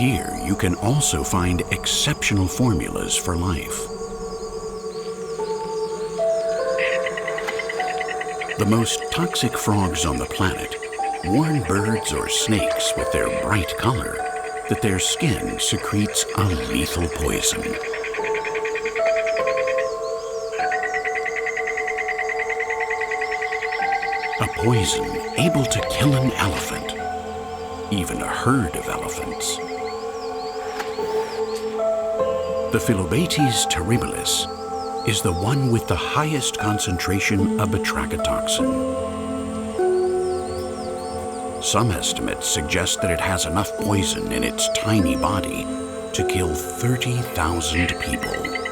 Here you can also find exceptional formulas for life. The most toxic frogs on the planet warn birds or snakes with their bright color that their skin secretes a lethal poison. A poison able to kill an elephant, even a herd of elephants. The Phyllobates terribilis is the one with the highest concentration of batrachotoxin. Some estimates suggest that it has enough poison in its tiny body to kill 30,000 people.